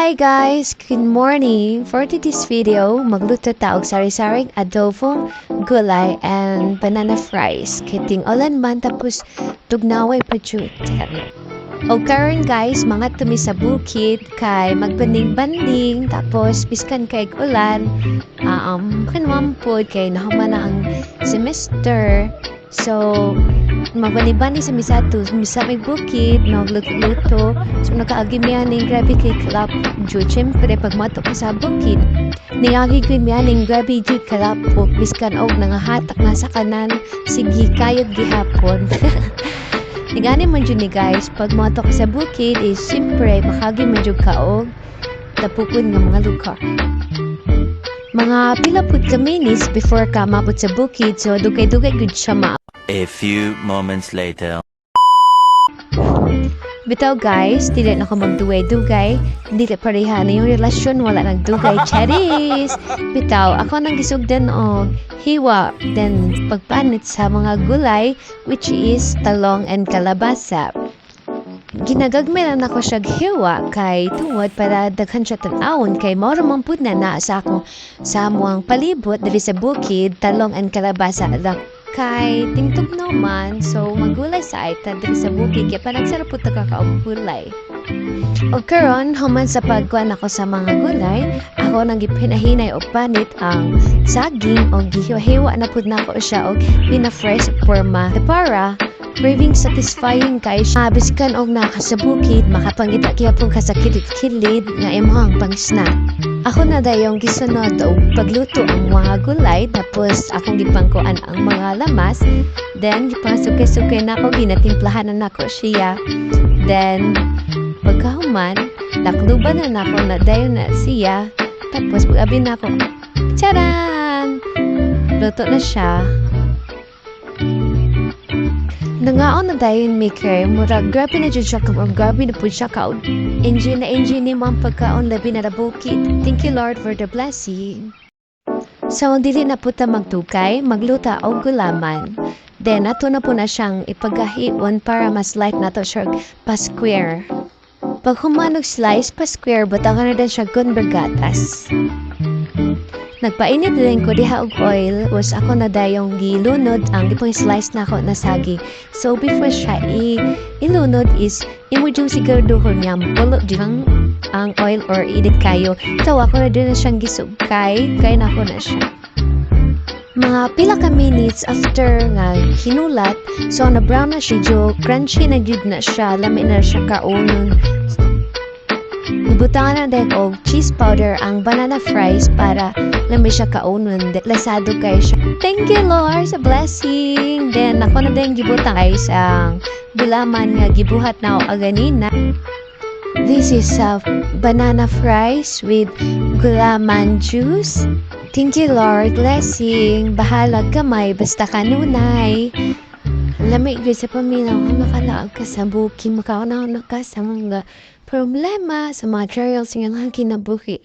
Hi guys! Good morning! For today's video, magluto ta og sari-saring adobong gulay and banana fries. Kiting ulan man tapos tugnaway pa jutan. O karon guys, mga tumi sa bukid kay magbanding-banding tapos biskan kay ulan. Kanwampod kay nahuman na ang semester. So, magbani-bani sa misato, misa may bukid, nagluto-luto. So, nakaagim yan ng grabe kay kalap jud. Siyempre, pag mato ka sa bukid, ningagi ko yan ng grabe jud kalap po. Biskan og nangahatak na sa kanan, sige kayod gihapon. Nigani man jud ni guys, pag mato ka sa bukid is siyempre, makagi man jud ka og tapukon nga mga lugar. Mga pila pud ka minutes before ka mabot sa bukid, so dugay-dugay gud siya ma. A few moments later. Bitaw guys, dili na ko magdugay-dugay. Dili pareha na yung relasyon, wala nagdugay. Charis! Bitaw, ako nang gisugdan og hiwa, then pagpanit sa mga gulay, which is talong and kalabasa. Ginagagmay na ako siya hiwa kay tungod para daghan siya tan-awon kay mao man pud na sa akong sa amuang palibot diri sa bukid, talong and kalabasa lang. Kay tingtog naman, so magulay sa aita diri sa bukid kaya parang sarap po tagakaog gulay. O karon, human sa pagkuhan ako sa mga gulay, ako nang gipinahinay o panit ang saging o gihiwa na pud nako siya og pina-fresh forma para craving satisfying kay siya. Biskan og naka sa bukid, makapangita kaya pong kasakilid-kilid nga imong pang-snack. Ako na dayong gisunod o pagluto ang mga gulay, tapos akong gipangkuan ang mga lamas, then gipasukay-sukay na ako, ginatimplahan na ako siya. Then, pagkahuman, nakluban na ako na dayon na siya, tapos pag-abi na ako, tsaran! Luto na siya. Nangaon na dayon maker, murag grabe na dyan siya or grabe na po siya ka. Enjoy na ang pagkaon labi na bukid. Thank you Lord for the blessing. So, ang dili na po ta magtukay, magluta o gulaman. Then, ato na po na siyang ipagahion para mas light na to siya pa-square. Pag humanog slice pa-square, butangan na din siya gunbergatas. Nagpainit din ko diha og oil, was ako na dayong gilunod ang ipong slice na ako na saging. So before siya ilunod is imo jung siguraduhon niya pulo dihang ang oil or edit kayo. So ako na din na siyang gisugkay, kay na ako na siya. Mga pila ka minutes after nga hinulat, so na brown na siya jo, crunchy na jud na siya, lami na siya kaunon. Ibutangan na din og cheese powder ang banana fries para lami siya kaunon, lasado kay siya. Thank you Lord sa blessing. Then ako na din gibutang ay ang gulaman nga gibuhat na ako aganina. This is banana fries with gulaman juice. Thank you Lord, blessing. Bahala gamay basta kanunay. Lamig gyud sa pamilya ko nakalaag ka sa bukid, makauna ka sa mga problema sa mga trials nga kinabuhi.